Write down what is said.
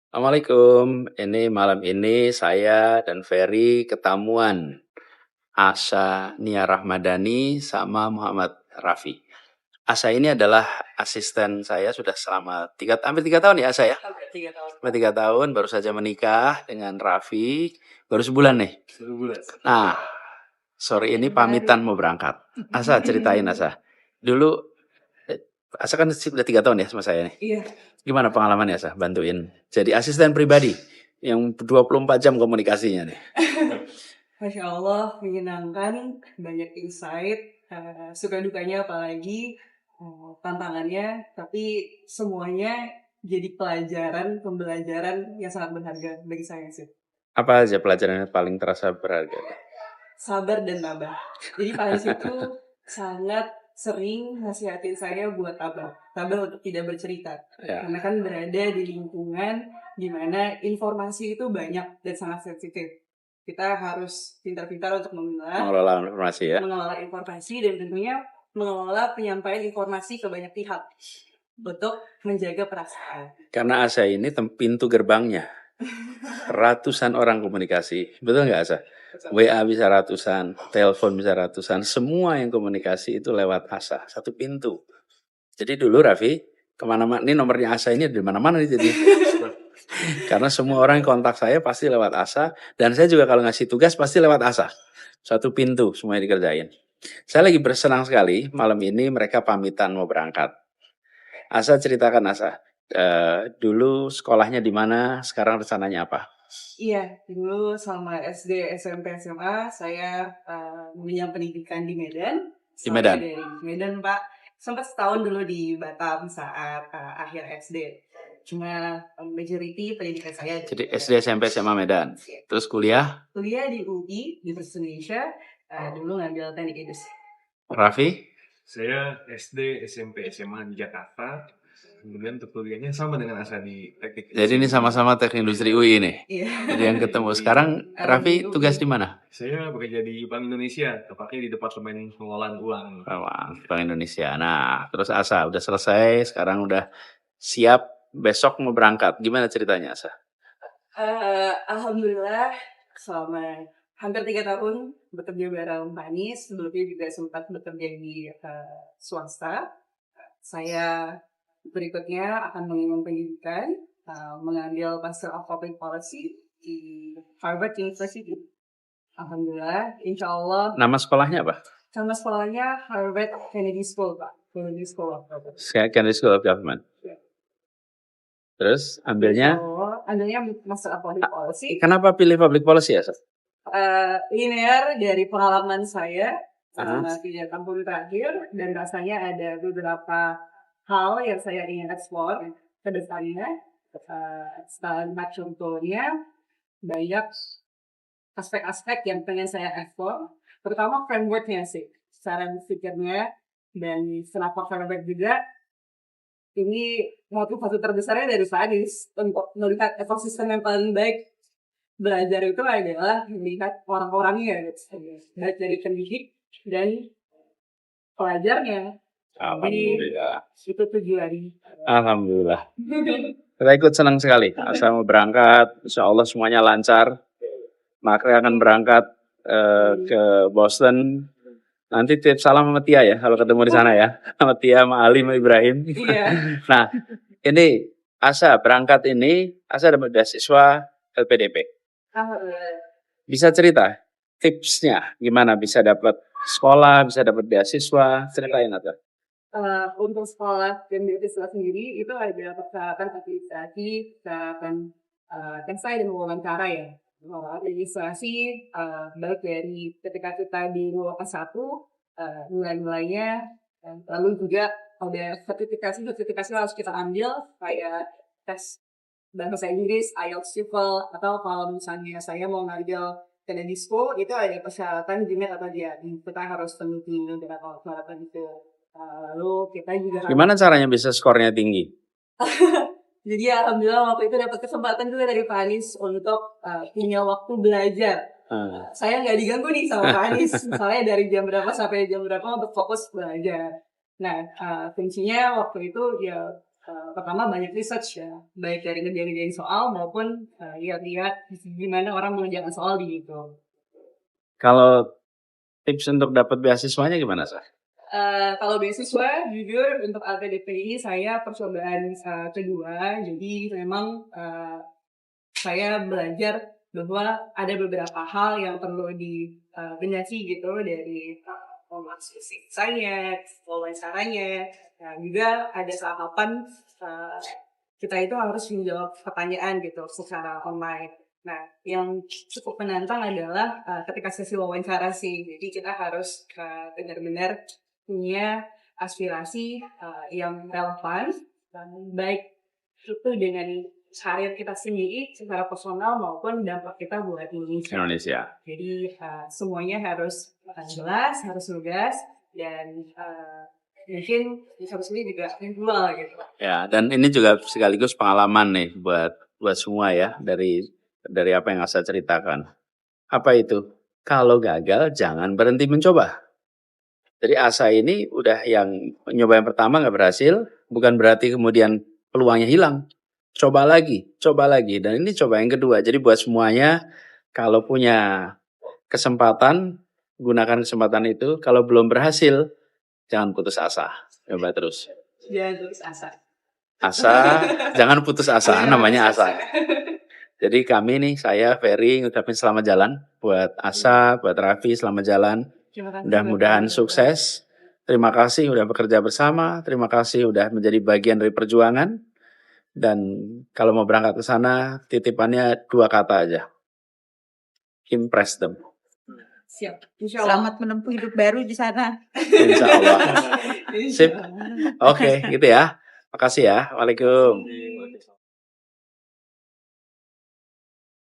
Assalamualaikum. Ini malam ini saya dan Ferry ketemuan Asa Nia Rahmadani sama Muhammad Rafi. Asa ini adalah asisten saya sudah selama hampir 3 tahun ya Asa ya? Hampir 3 tahun. Selama 3 tahun baru saja menikah dengan Raffi. Baru sebulan nih. Nah, sore ini pamitan mau berangkat. Asa ceritain Asa. Dulu Asa kan sudah 3 tahun ya sama saya nih. Iya. Gimana pengalamannya Asa bantuin jadi asisten pribadi yang 24 jam komunikasinya nih? Masya Allah, menyenangkan, banyak insight, suka dukanya apalagi, tantangannya, tapi semuanya jadi pembelajaran yang sangat berharga bagi saya sih. Apa aja pelajaran yang paling terasa berharga? Sabar dan tabah. Jadi Pak Haris itu sangat sering nasihatin saya buat tabah untuk tidak bercerita. Ya. Karena kan berada di lingkungan di mana informasi itu banyak dan sangat sensitif. Kita harus pintar-pintar untuk Mengelola informasi ya. mengelola informasi dan tentunya mengelola penyampaian informasi ke banyak pihak untuk menjaga perasaan. Karena Asa ini pintu gerbangnya. Ratusan orang komunikasi, betul nggak Asa? WA bisa ratusan, telepon bisa ratusan, semua yang komunikasi itu lewat Asa, satu pintu. Jadi dulu Raffi, kemana-mana, ini nomornya Asa ini di mana-mana nih jadi. Karena semua orang yang kontak saya pasti lewat Asa, dan saya juga kalau ngasih tugas pasti lewat Asa. Satu pintu semuanya dikerjain. Saya lagi bersenang sekali, malam ini mereka pamitan mau berangkat. Asa ceritakan Asa, dulu sekolahnya di mana, sekarang rencananya apa? Iya, dulu selama SD, SMP, SMA saya mengenyam pendidikan di Medan. Di Medan? Dari Medan, Pak. Sempat setahun dulu di Batam saat akhir SD. Cuma majority pendidikan saya. Jadi SD, SMP, SMA Medan. Terus kuliah? Kuliah di UI, Universitas Indonesia. Dulu ngambil teknik industri. Raffi? Saya SD, SMP, SMA di Jakarta. Kemudian untuk kuliahnya sama dengan Asa di teknik. Jadi ini sama-sama teknik industri UI nih. Iya. Jadi yang ketemu sekarang, Raffi tugas di mana? Saya bekerja di Bank Indonesia, tepatnya di Departemen Pengelolaan Uang. Bank Indonesia. Nah, terus Asa udah selesai, sekarang udah siap, besok mau berangkat. Gimana ceritanya Asa? Alhamdulillah selama hampir 3 tahun bekerja bareng Pak Anies, sebelumnya juga sempat bekerja di swasta. Saya berikutnya akan mengenyam pendidikan, mengambil Master of Public Policy di Harvard University. Alhamdulillah, insya Allah. Nama sekolahnya apa? Nama sekolahnya Harvard Kennedy School, Pak. Kennedy School of Government. Kennedy School of Government. Ya. Terus ambilnya Master of Public Policy. Kenapa pilih Public Policy ya? Linear dari pengalaman saya selama 3 tahun terakhir, dan rasanya ada beberapa hal yang saya ingin eksplor ke depannya. Setelah contohnya banyak aspek-aspek yang pengen saya eksplor, terutama frameworknya sih, cara berpikirnya, dan kenapa framework juga. Ini motivasi terbesarnya dari Pak Anies untuk melihat ekosistem yang paling baik belajar itu adalah melihat orang-orangnya, baik dari pendidik dan pelajarnya. Alhamdulillah. Jadi, itu tujuan. Alhamdulillah. Kita ikut senang sekali. Saya mau berangkat, insya Allah semuanya lancar. Maka akan berangkat ke Boston. Nanti titip salam sama Tia ya, kalau ketemu di sana ya. Sama Tia, sama Ali, sama Ibrahim. Iya. Nah, ini Asa berangkat ini, Asa dapat beasiswa LPDP. Bisa cerita tipsnya gimana bisa dapat sekolah, bisa dapat beasiswa, ceritain aja. Untuk sekolah dan beasiswa sendiri itu ada persyaratan administrasi, persyaratan tesai dan wawancara ya. Administrasi baik dari ketika kita di kelas 1 nilai-nilainya, lalu juga ada sertifikasi harus kita ambil kayak tes bahasa Inggris, IELTS, TOEFL, atau kalau misalnya saya mau ngambil Kennedy School itu ada persyaratan JMAT atau JAD. Kita harus penuhi beberapa persyaratan itu. Lalu kita juga gimana caranya bisa skornya tinggi? Jadi alhamdulillah waktu itu dapat kesempatan juga dari Pak Anies untuk punya waktu belajar. Saya nggak diganggu nih sama Pak Anies, misalnya dari jam berapa sampai jam berapa untuk fokus belajar. Nah, kuncinya waktu itu ya pertama banyak research ya, baik dari ngerjain soal maupun lihat-lihat gimana orang mengerjakan soal di itu. Kalau tips untuk dapat beasiswanya gimana, Sa? Kalau beasiswa, jujur untuk LPDP ini saya percobaan kedua, jadi memang saya belajar bahwa ada beberapa hal yang perlu dibenahi gitu dari fisik saya, wawancaranya, nah juga ada tahapan kita itu harus menjawab pertanyaan gitu secara online. Nah, yang cukup menantang adalah ketika sesi wawancara sih, jadi kita harus benar-benar punya aspirasi yang relevan, baik itu dengan karir kita sendiri secara personal maupun dampak kita buat Indonesia. Indonesia. Jadi semuanya harus jelas, harus lugas, dan mungkin harus ini juga visual gitu. Ya, dan ini juga sekaligus pengalaman nih buat semua ya dari apa yang Asa ceritakan. Apa itu? Kalau gagal jangan berhenti mencoba. Jadi Asa ini udah yang nyoba yang pertama nggak berhasil, bukan berarti kemudian peluangnya hilang. Coba lagi. Dan ini coba yang kedua. Jadi buat semuanya, kalau punya kesempatan, gunakan kesempatan itu. Kalau belum berhasil, jangan putus asa. Coba terus. Jangan putus asa. Jangan putus asa, namanya asa. Jadi kami nih, saya, Ferry, ngucapin selamat jalan buat Asa, buat Raffi, selamat jalan. Mudah-mudahan sukses. Terima kasih udah bekerja bersama. Terima kasih udah menjadi bagian dari perjuangan. Dan kalau mau berangkat ke sana, titipannya 2 kata aja. Impress them. Siap. Selamat menempuh hidup baru di sana. Insya Allah. Sip. Oke, gitu ya. Makasih ya. Waalaikumsalam.